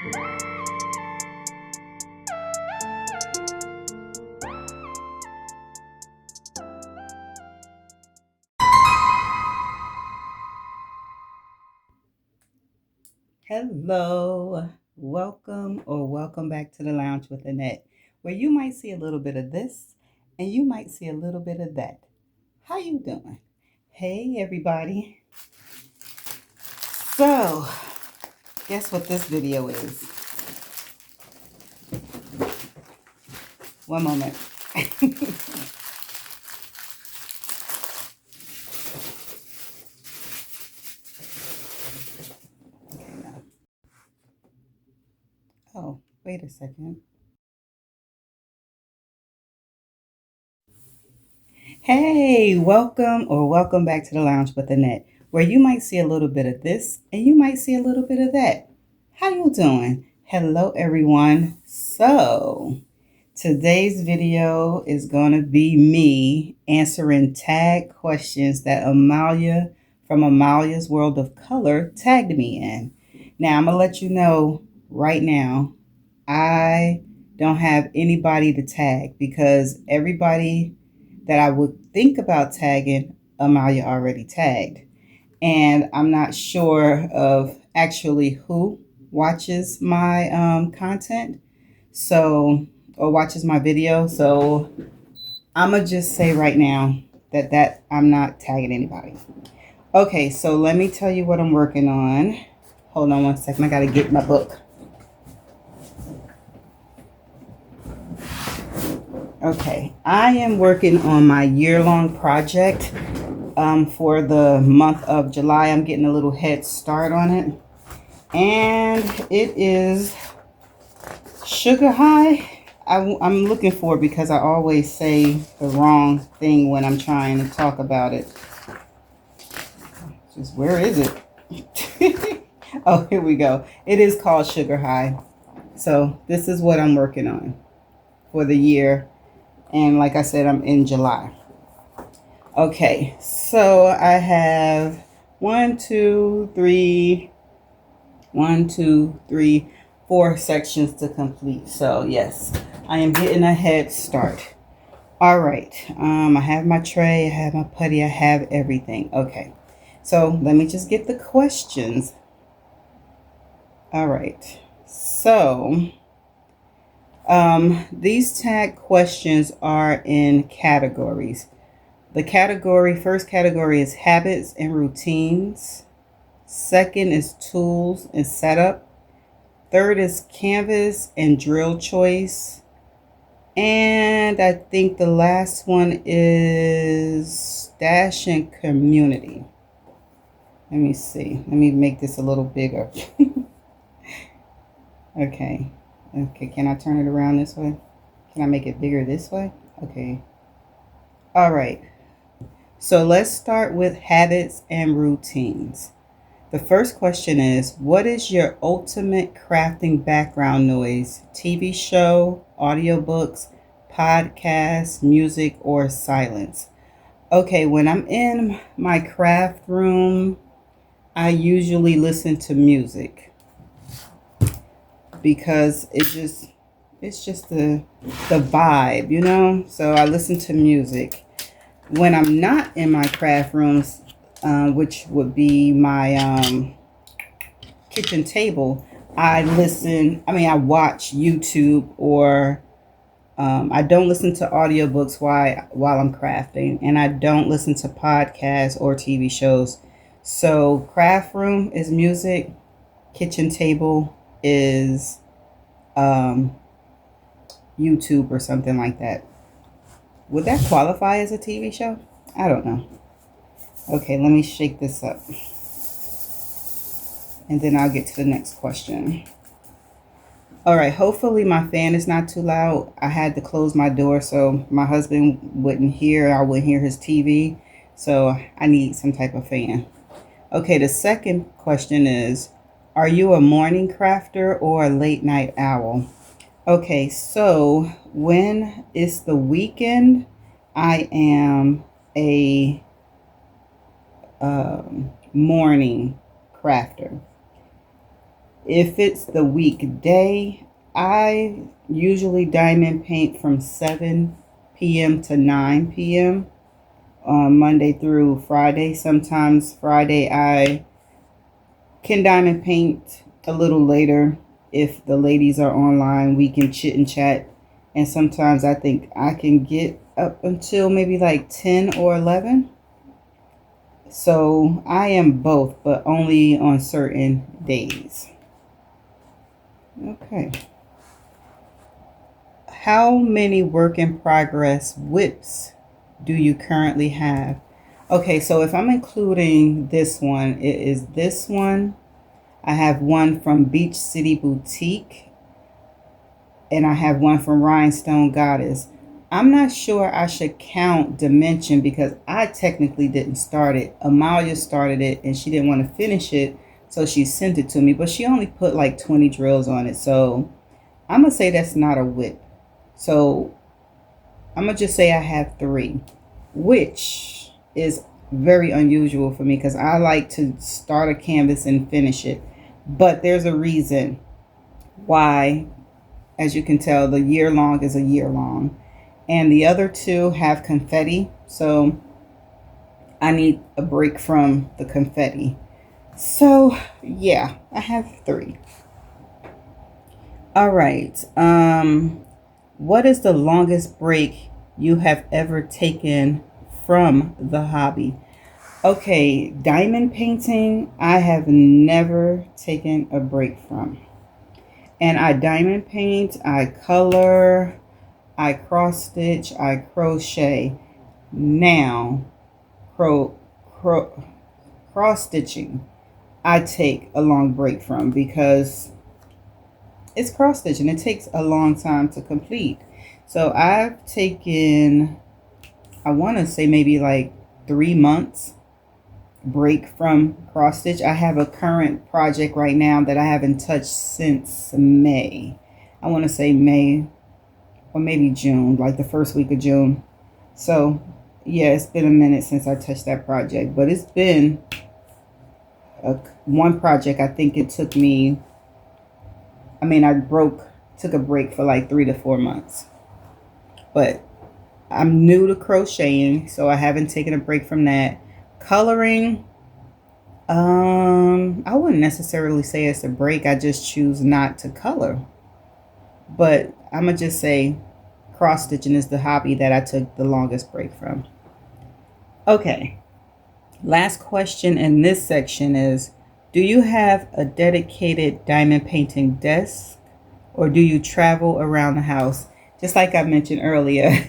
Hello, welcome back to the Lounge with Annette, where you might see a little bit of this and you might see a little bit of that. How you doing? Hey everybody. So, guess what this video is? One moment. Okay, now. Oh, wait a second. Hey, welcome back to the Lounge with Annette, where you might see a little bit of this and you might see a little bit of that. How you doing? Hello everyone. So, today's video is going to be me answering tag questions that Amalia from Amalia's World of Color tagged me in. Now, I'm going to let you know right now, I don't have anybody to tag because everybody that I would think about tagging, Amalia already tagged. And I'm not sure of actually who watches my content. So, or watches my video. So I'm going to just say right now that I'm not tagging anybody. Okay, so let me tell you what I'm working on. Hold on one second. I got to get my book. Okay, I am working on my year-long project for the month of July. I'm getting a little head start on it. And it is Sugar High. I'm looking for it because I always say the wrong thing when I'm trying to talk about it. Just where is it? Oh, here we go. It is called Sugar High. So this is what I'm working on for the year. And like I said, I'm in July. Okay, so I have 4 sections to complete. So yes, I am getting a head start. All right, I have my tray, I have my putty, I have everything. Okay, so let me just get the questions. All right, so these tag questions are in categories. The first category is habits and routines. Second is tools and setup. Third is canvas and drill choice. And I think the last one is stash and community. Let me see. Let me make this a little bigger. Okay. Okay, can I turn it around this way? Can I make it bigger this way? Okay. All right. So let's start with habits and routines. The first question is, what is your ultimate crafting background noise? TV show, audiobooks, podcasts, music, or silence? Okay, when I'm in my craft room, I usually listen to music because it's just the vibe, you know? So I listen to music. When I'm not in my craft rooms, which would be my kitchen table, I watch YouTube, or I don't listen to audiobooks while I'm crafting, and I don't listen to podcasts or TV shows. So craft room is music, kitchen table is YouTube or something like that. Would that qualify as a TV show? I don't know. Okay, let me shake this up. And then I'll get to the next question. All right, hopefully my fan is not too loud. I had to close my door so my husband wouldn't hear, I wouldn't hear his TV. So I need some type of fan. Okay, the second question is, are you a morning crafter or a late night owl? Okay, so when it's the weekend, I am a morning crafter. If it's the weekday, I usually diamond paint from 7 p.m. to 9 p.m. Monday through Friday. Sometimes Friday I can diamond paint a little later. If the ladies are online, we can chit and chat. And sometimes I think I can get up until maybe like 10 or 11. So I am both, but only on certain days. Okay. How many work in progress whips do you currently have? Okay, so if I'm including this one, it is this one. I have one from Beach City Boutique, and I have one from Rhinestone Goddess. I'm not sure I should count Dimension because I technically didn't start it. Amalia started it and she didn't want to finish it, so she sent it to me, but she only put like 20 drills on it. So I'm going to say that's not a whip. So I'm going to just say I have 3, which is very unusual for me because I like to start a canvas and finish it. But there's a reason why. As you can tell, the year long is a year long. And the other 2 have confetti. So I need a break from the confetti. So yeah, I have 3. All right. What is the longest break you have ever taken from the hobby? Okay, diamond painting, I have never taken a break from. And I diamond paint, I color, I cross stitch, I crochet. Now, cross stitching, I take a long break from because it's cross stitching. It takes a long time to complete. So I've taken, I want to say maybe like 3 months break from cross stitch. I have a current project right now that I haven't touched since May. I want to say May or maybe June, like the first week of June. So yeah, it's been a minute since I touched that project, but it's been one project. I think it took me, took a break for like 3 to 4 months, but I'm new to crocheting, so I haven't taken a break from that. Coloring, I wouldn't necessarily say it's a break. I just choose not to color. But I'm going to just say cross stitching is the hobby that I took the longest break from. Okay. Last question in this section is, do you have a dedicated diamond painting desk or do you travel around the house? Just like I mentioned earlier,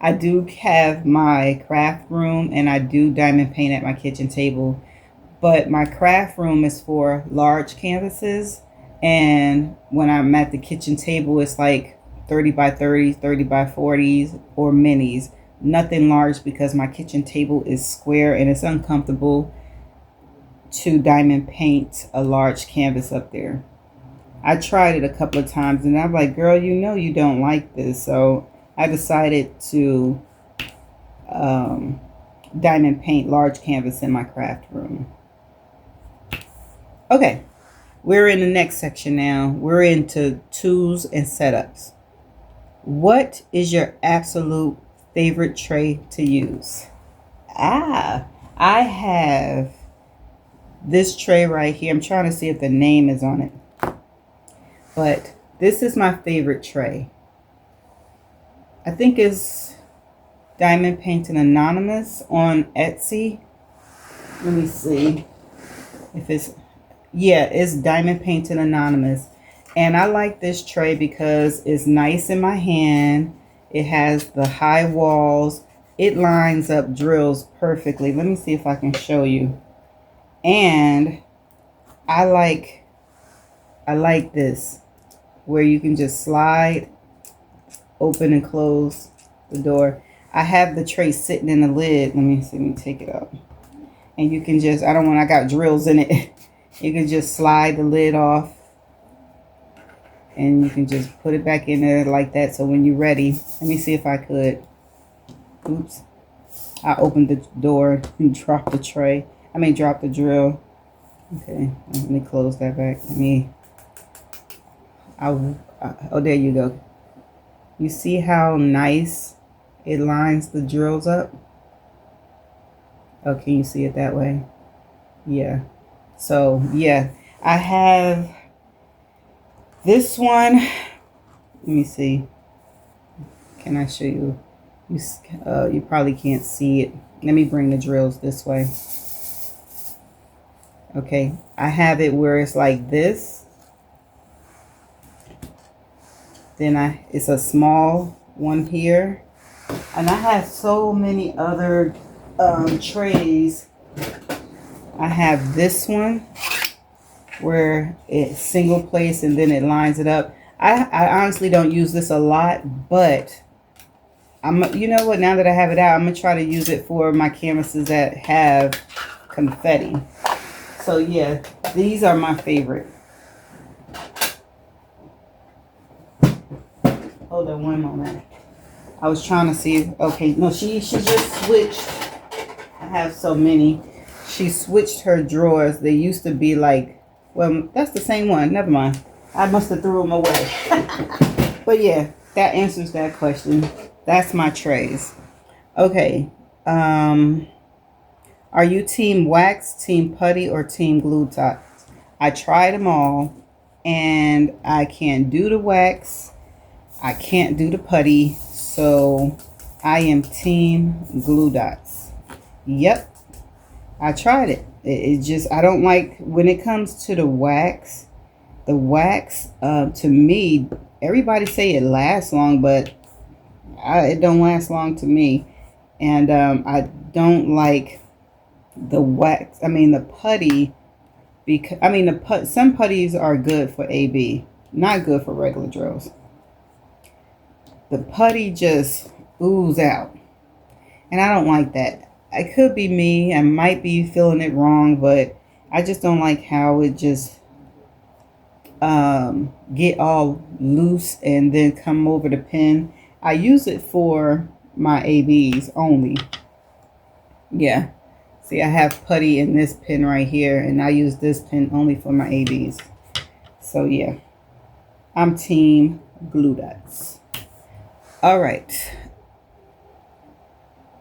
I do have my craft room and I do diamond paint at my kitchen table. But my craft room is for large canvases. And when I'm at the kitchen table, it's like 30 by 30s, 30 by 40s, or minis. Nothing large because my kitchen table is square and it's uncomfortable to diamond paint a large canvas up there. I tried it a couple of times and I'm like, girl, you know you don't like this. So I decided to diamond paint large canvas in my craft room. Okay, we're in the next section now. We're into tools and setups. What is your absolute favorite tray to use? I have this tray right here. I'm trying to see if the name is on it. But this is my favorite tray. I think it's Diamond Painting Anonymous on Etsy. Let me see if it's, yeah, it's Diamond Painting Anonymous. And I like this tray because it's nice in my hand. It has the high walls. It lines up drills perfectly. Let me see if I can show you. And I like this, where you can just slide, open and close the door. I have the tray sitting in the lid. Let me see, let me take it up. And you can just, I got drills in it. You can just slide the lid off. And you can just put it back in there like that. So when you're ready, let me see if I could. Oops. I opened the door and dropped the tray. Drop the drill. Okay, let me close that back. Let me Oh, there you go. You see how nice it lines the drills up? Oh, can you see it that way? Yeah. So, yeah. I have this one. Let me see. Can I show you? You probably can't see it. Let me bring the drills this way. Okay. I have it where it's like this. Then it's a small one here. And I have so many other trays. I have this one where it's single place and then it lines it up. I honestly don't use this a lot, but you know what, now that I have it out, I'm gonna try to use it for my canvases that have confetti. So yeah, these are my favorite. Hold on one moment. I was trying to see. Okay, no, she just switched. I have so many. She switched her drawers. They used to be like, well, that's the same one. Never mind. I must have threw them away. But yeah, that answers that question. That's my trays. Okay. Are you team wax, team putty, or team glue dots? I tried them all, and I can't do the wax. I can't do the putty, so I am team glue dots. Yep. I tried it. It just, I don't like, when it comes to the wax, to me, everybody say it lasts long, but it don't last long to me. And I don't like the wax, the putty, because, some putties are good for AB, not good for regular drills. The putty just ooze out, and I don't like that. It could be me. I might be feeling it wrong, but I just don't like how it just get all loose and then come over the pen. I use it for my ABs only. Yeah. See, I have putty in this pen right here, and I use this pen only for my ABs. So yeah, I'm team glue dots. All right.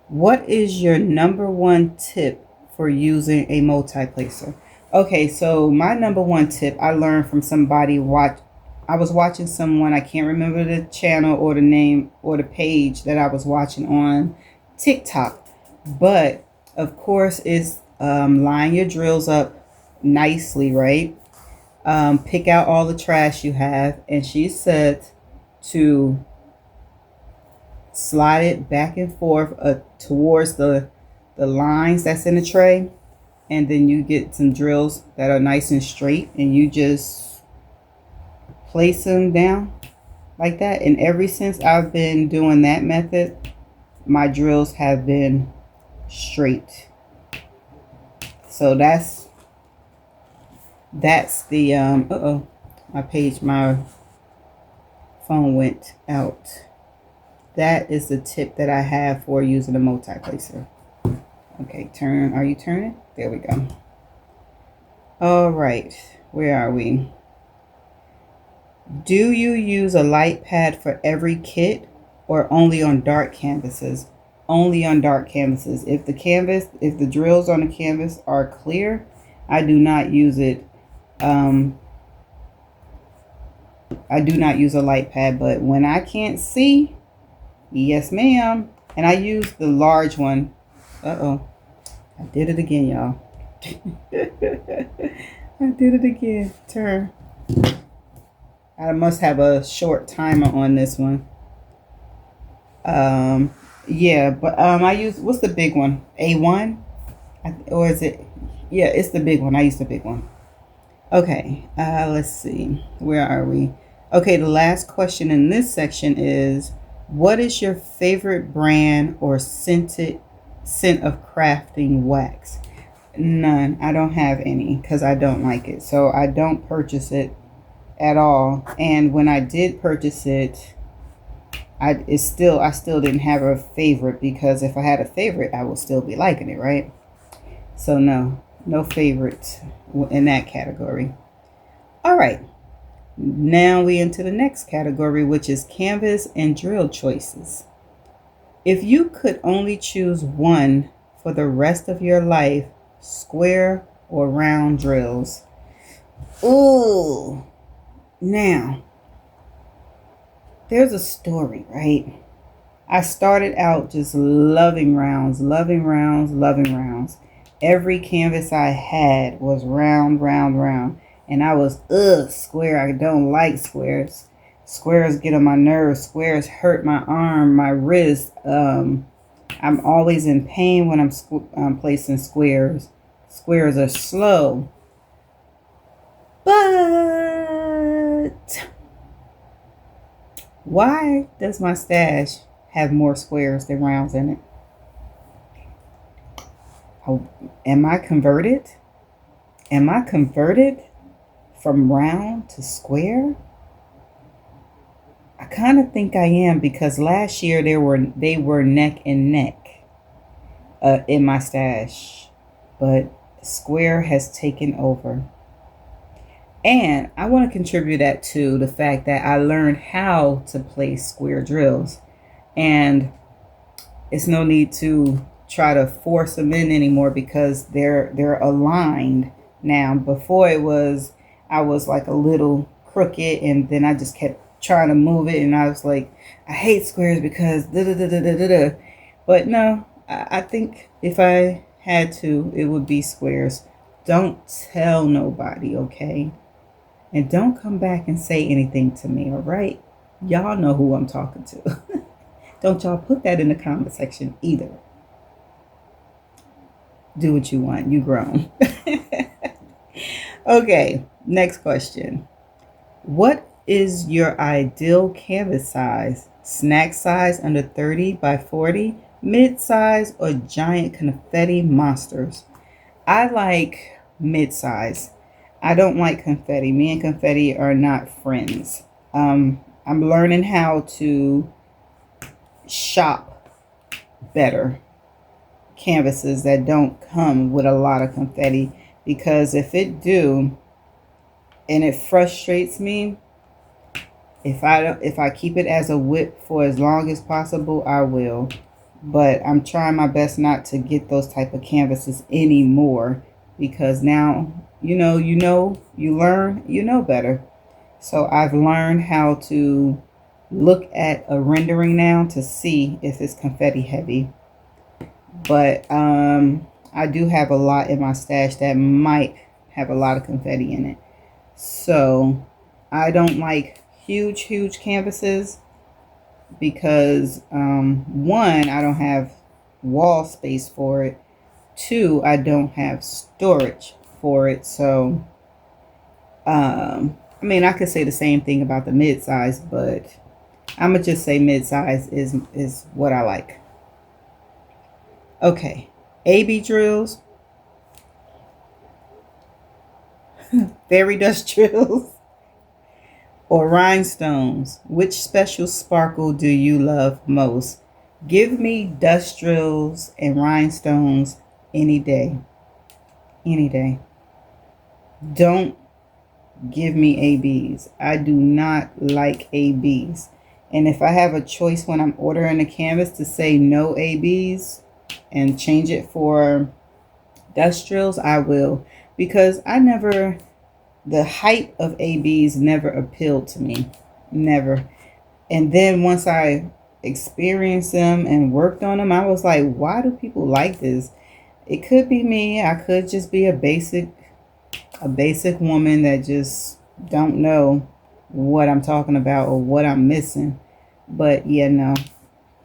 What is your #1 tip for using a multi-placer? Okay, so my #1 tip I learned from somebody. I was watching someone, I can't remember the channel or the name or the page that I was watching on TikTok. But of course, it's line your drills up nicely, right? Pick out all the trash you have. And she said to slide it back and forth towards the lines that's in the tray, and then you get some drills that are nice and straight, and you just place them down like that. And ever since I've been doing that method, my drills have been straight. So that's the my phone went out. That is the tip that I have for using a multi-placer. Okay, are you turning? There we go. All right, where are we? Do you use a light pad for every kit or only on dark canvases? Only on dark canvases. If the drills on the canvas are clear, I do not use it. I do not use a light pad, but when I can't see, yes ma'am. And I use the large one. Uh-oh. I did it again, y'all. I did it again. Turn. I must have a short timer on this one. Yeah, but I use, what's the big one? A1? Or is it? Yeah, it's the big one. I use the big one. Okay, let's see. Where are we? Okay, the last question in this section is, what is your favorite brand or scent of crafting wax? None. I don't have any because I don't like it. So I don't purchase it at all. And when I did purchase it, I still didn't have a favorite, because if I had a favorite, I would still be liking it, right? So no favorite in that category. All right. Now we into the next category, which is canvas and drill choices. If you could only choose one for the rest of your life, square or round drills. Ooh. Now, there's a story, right? I started out just loving rounds, loving rounds, loving rounds. Every canvas I had was round, round, round. And I was, square. I don't like squares. Squares get on my nerves. Squares hurt my arm, my wrist. I'm always in pain when I'm placing squares. Squares are slow. But why does my stash have more squares than rounds in it? Oh, am I converted? Am I converted from round to square? I kind of think I am, because last year they were neck and neck in my stash, but square has taken over. And I want to contribute that to the fact that I learned how to place square drills, and it's no need to try to force them in anymore because they're aligned now. Before I was like a little crooked, and then I just kept trying to move it, and I was like, I hate squares because da da da da da da. But no, I think if I had to, it would be squares. Don't tell nobody, okay? And don't come back and say anything to me, all right? Y'all know who I'm talking to. Don't y'all put that in the comment section either. Do what you want. You grown. Okay, next question. What is your ideal canvas size? Snack size under 30 by 40, mid-size, or giant confetti monsters? I like mid-size. I don't like confetti. Me and confetti are not friends. I'm learning how to shop better canvases that don't come with a lot of confetti, because if it do, and it frustrates me, if I keep it as a whip for as long as possible, I will. But I'm trying my best not to get those type of canvases anymore, because now you learn, better. So I've learned how to look at a rendering now to see if it's confetti heavy. But I do have a lot in my stash that might have a lot of confetti in it. So I don't like huge canvases because one, I don't have wall space for it. Two, I don't have storage for it. So I mean, I could say the same thing about the mid-size, but I'm gonna just say mid-size is what I like. Okay, AB drills, fairy dust drills, or rhinestones. Which special sparkle do you love most? Give me dust drills and rhinestones any day. Any day. Don't give me ABs. I do not like ABs. And if I have a choice when I'm ordering a canvas to say no ABs and change it for dust drills, I will. Because the hype of ABs never appealed to me. Never. And then once I experienced them and worked on them, I was like, why do people like this? It could be me. I could just be a basic woman that just don't know what I'm talking about or what I'm missing. But yeah, no.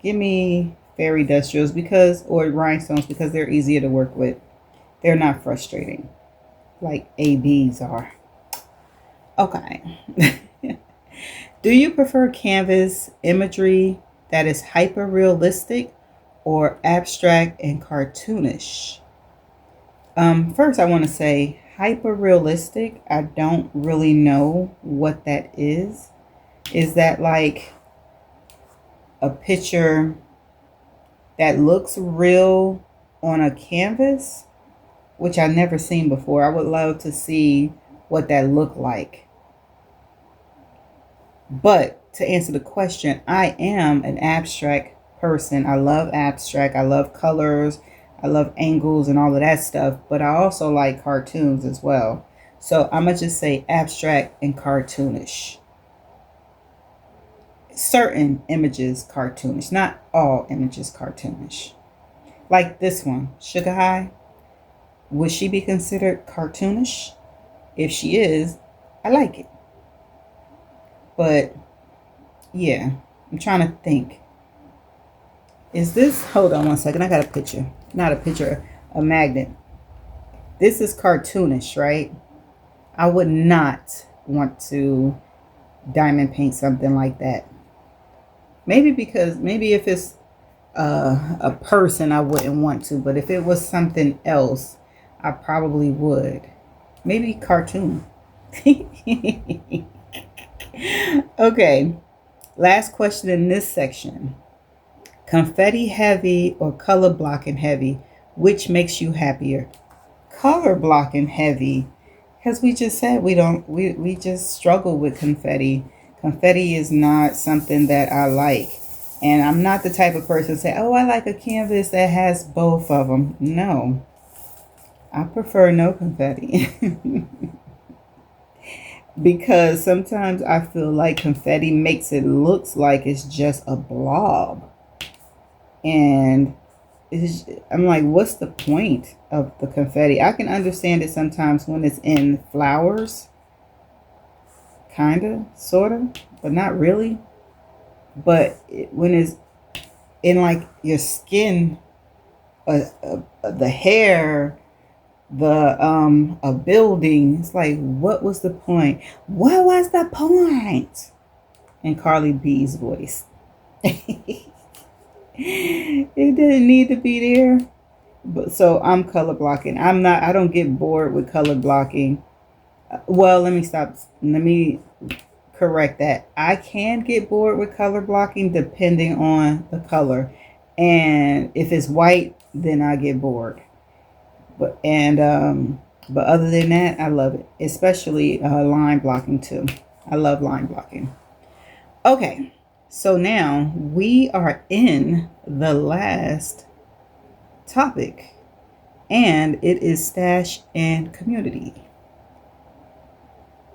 Give me fairy dust drills or rhinestones, because they're easier to work with. They're not frustrating like ABs are. Okay. Do you prefer canvas imagery that is hyper realistic or abstract and cartoonish? First, I want to say hyper realistic. I don't really know what that is. Is that like a picture that looks real on a canvas, which I've never seen before? I would love to see what that looked like. But to answer the question, I am an abstract person. I love abstract. I love colors. I love angles and all of that stuff. But I also like cartoons as well. So I'm going to just say abstract and cartoonish. Certain images cartoonish, not all images cartoonish. Like this one, Sugar High. Would she be considered cartoonish? If she is, I like it. But yeah, I'm trying to think. Is this, hold on one second, I got a picture. Not a picture, a magnet. This is cartoonish, right? I would not want to diamond paint something like that. Maybe if it's a person, I wouldn't want to. But if it was something else, I probably would. Maybe cartoon. Okay, last question in this section. Confetti heavy or color blocking heavy? Which makes you happier? Color blocking heavy. Because we just said we just struggle with confetti. Confetti is not something that I like. And I'm not the type of person to say, oh, I like a canvas that has both of them. No, I prefer no confetti. Because sometimes I feel like confetti makes it looks like it's just a blob. And I'm like, what's the point of the confetti? I can understand it sometimes when it's in flowers. Kind of, sort of, but not really. But when it's in like your skin, the hair, a building, it's like, what was the point? What was the point? In Carly B's voice. It didn't need to be there. But so I'm color blocking. I don't get bored with color blocking. Well, let me correct that. I can get bored with color blocking depending on the color. And if it's white, then I get bored. But other than that, I love it. Especially line blocking too. I love line blocking. Okay. So now we are in the last topic, and it is stash and community.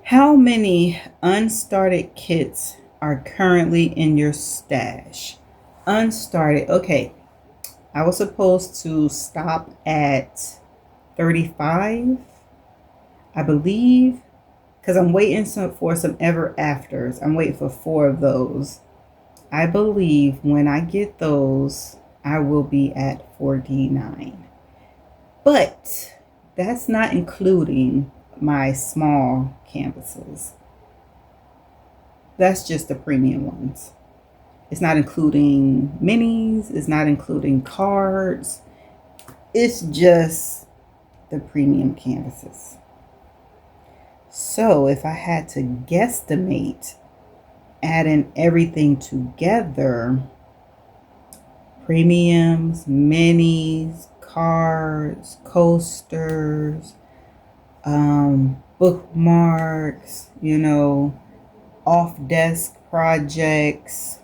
How many unstarted kits are currently in your stash? Unstarted. Okay. I was supposed to stop at 35, I believe, because I'm waiting for some ever afters. I'm waiting for 4 of those. I believe when I get those, I will be at 49. But that's not including my small canvases. That's just the premium ones. It's not including minis. It's not including cards. It's just the premium canvases. So if I had to guesstimate, adding everything together, premiums, minis, cards, coasters, bookmarks, off-desk projects,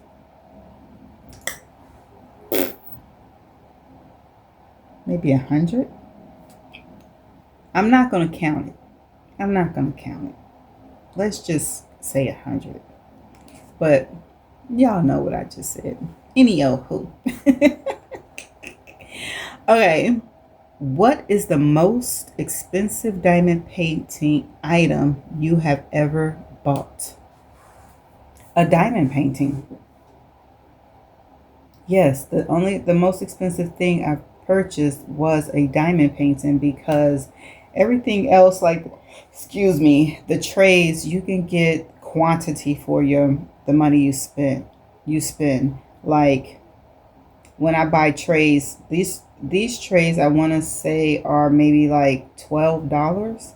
maybe 100. I'm not going to count it. Let's just say 100. But y'all know what I just said. Any old who. Okay. What is the most expensive diamond painting item you have ever bought? A diamond painting. Yes, the most expensive thing I've purchased was a diamond painting, because everything else, like, the trays, you can get quantity for the money you spend. Like, when I buy trays, these trays, I want to say, are maybe like $12.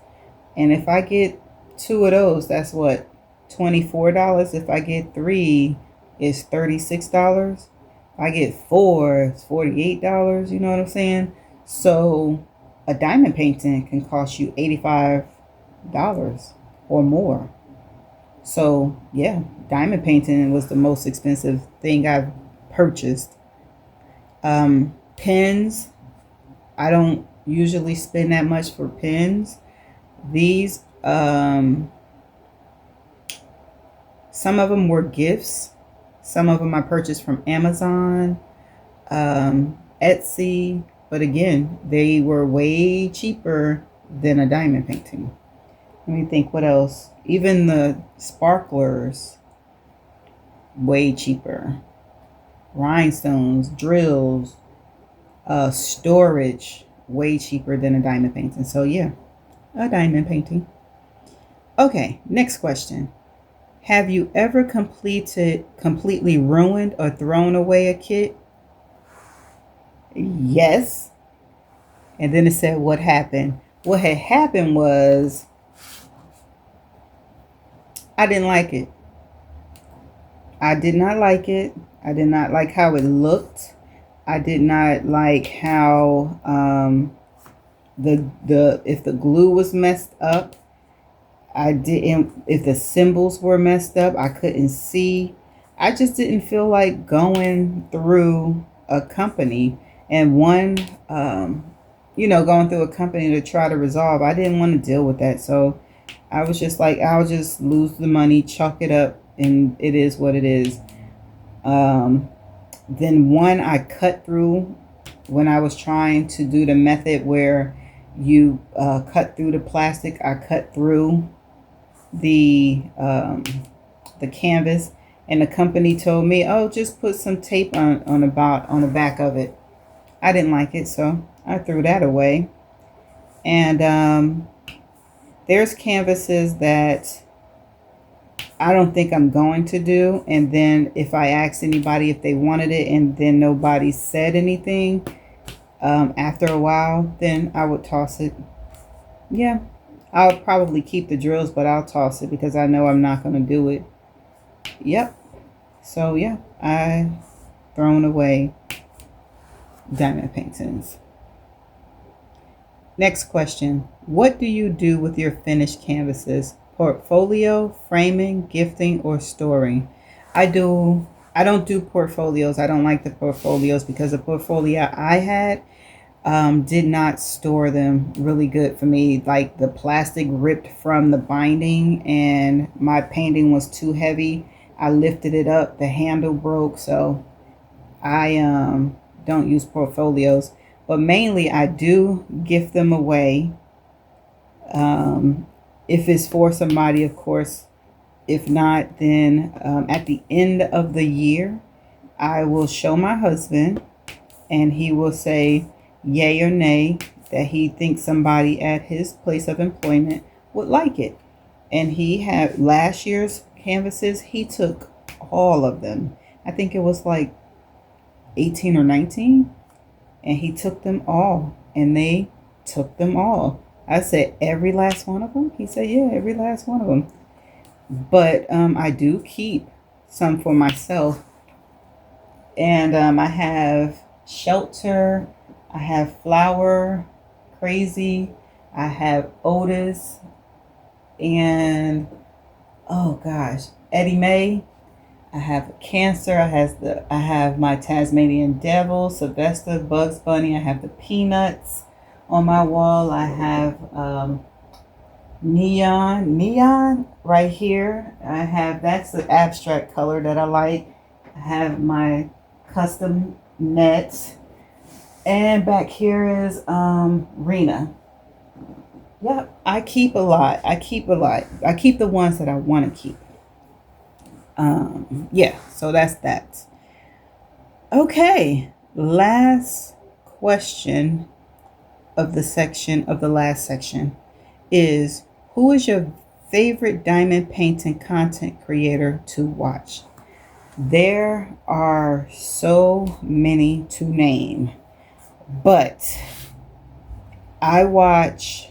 And if I get 2 of those, that's what, $24. If I get 3, it's $36. If I get 4, it's $48. You know what I'm saying? So a diamond painting can cost you $85 or more. So yeah, diamond painting was the most expensive thing I've purchased. Pens, I don't usually spend that much for pens. These, some of them were gifts. Some of them I purchased from Amazon, Etsy. But again, they were way cheaper than a diamond painting. Let me think what else. Even the sparklers, way cheaper. Rhinestones, drills, storage, way cheaper than a diamond painting. So yeah, a diamond painting. Okay, next question. Have you ever completely ruined or thrown away a kit? Yes. And then it said what happened. What had happened was I didn't like it. I did not like it. I did not like how it looked. I did not like how the if the glue was messed up. I didn't, if the symbols were messed up, I couldn't see. I just didn't feel like going through a company and going through a company to try to resolve. I didn't want to deal with that. So I was just like, I'll just lose the money, chalk it up, and it is what it is. Then one I cut through when I was trying to do the method where you cut through the plastic. I cut through the canvas, and the company told me, "Oh, just put some tape on the back of it." I didn't like it, so I threw that away. And there's canvases that I don't think I'm going to do, and then if I asked anybody if they wanted it, and then nobody said anything, after a while, then I would toss it. Yeah, I'll probably keep the drills, but I'll toss it because I know I'm not going to do it. Yep. So yeah, I thrown away diamond paintings. Next question. What do you do with your finished canvases? Portfolio, framing, gifting, or storing? I don't do portfolios. I don't like the portfolios because the portfolio I had did not store them really good for me. Like the plastic ripped from the binding and my painting was too heavy. I lifted it up, the handle broke, so I don't use portfolios. But mainly I do gift them away. If it's for somebody, of course. If not, then at the end of the year, I will show my husband and he will say yay or nay that he thinks somebody at his place of employment would like it. And he had last year's canvases, he took all of them. I think it was like 18 or 19, and he took them all, and they took them all. I said, every last one of them? He said, yeah, every last one of them. But I do keep some for myself. And I have Shelter, I have Flower, Crazy, I have Otis, and oh gosh, Eddie Mae. I have Cancer. I have my Tasmanian Devil, Sylvester, Bugs Bunny. I have the Peanuts on my wall. I have neon right here. That's the abstract color that I like. I have my custom nets, and back here is Rena. Yep, I keep a lot. I keep the ones that I want to keep. Yeah, so that's that. Okay, last question of the last section is, who is your favorite diamond painting content creator to watch? There are so many to name, but I watch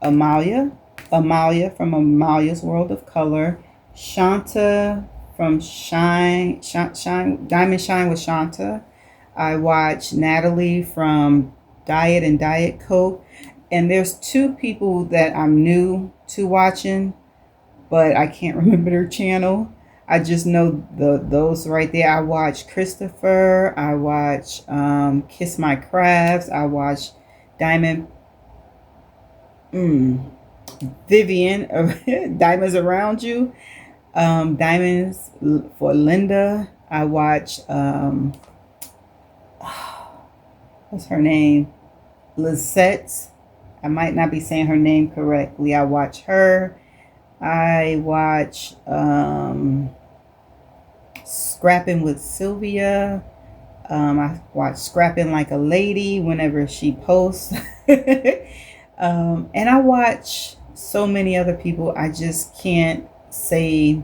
Amalia from Amalia's World of Color, Shanta from Diamond Shine with Shanta. I watch Natalie from Diet and Diet Coke. And there's two people that I'm new to watching. but I can't remember their channel. I just know those right there. I watch Christopher. I watch Kiss My Crafts. I watch Diamond Vivian. Diamonds Around You. Diamonds for Linda. I watch what's her name? Lisette. I might not be saying her name correctly. I watch her. I watch Scrapping with Sylvia. I watch Scrapping Like a Lady whenever she posts. And I watch so many other people. I just can't say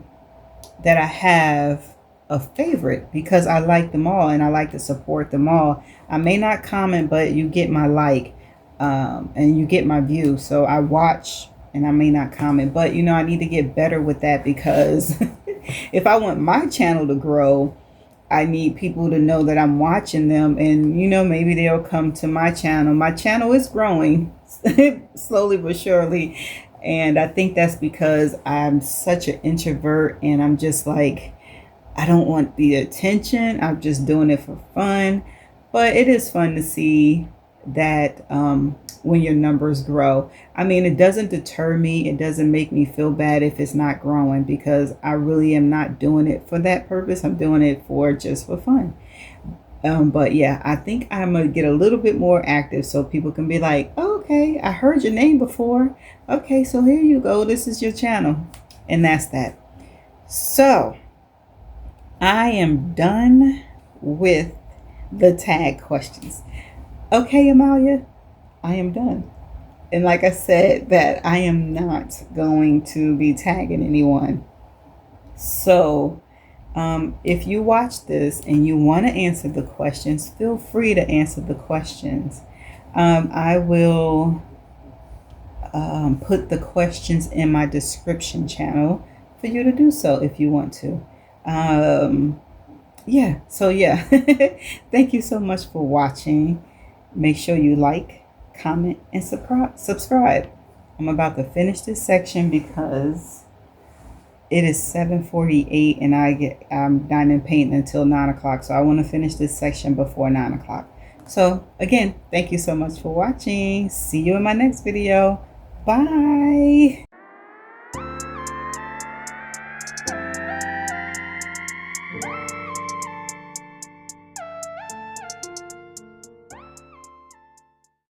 that I have a favorite because I like them all and I like to support them all. I may not comment, but you get my like and you get my view. So I watch and I may not comment, but you know, I need to get better with that because if I want my channel to grow, I need people to know that I'm watching them and, you know, maybe they'll come to my channel. My channel is growing slowly but surely. And I think that's because I'm such an introvert and I'm just like, I don't want the attention. I'm just doing it for fun. But it is fun to see that when your numbers grow. I mean, it doesn't deter me. It doesn't make me feel bad if it's not growing because I really am not doing it for that purpose. I'm doing it for just for fun. But yeah, I think I'm going to get a little bit more active so people can be like, oh, okay, I heard your name before. Okay, so here you go. This is your channel. And that's that. So I am done with the tag questions. Okay, Amalia, I am done. And like I said, that I am not going to be tagging anyone. So if you watch this and you want to answer the questions, feel free to answer the questions. I will put the questions in my description channel for you to do so if you want to. Yeah, so yeah, thank you so much for watching. Make sure you like, comment, and subscribe. I'm about to finish this section because it is 7:48 and I'm diamond painting until 9 o'clock. So I want to finish this section before 9 o'clock. So again, thank you so much for watching. See you in my next video. Bye.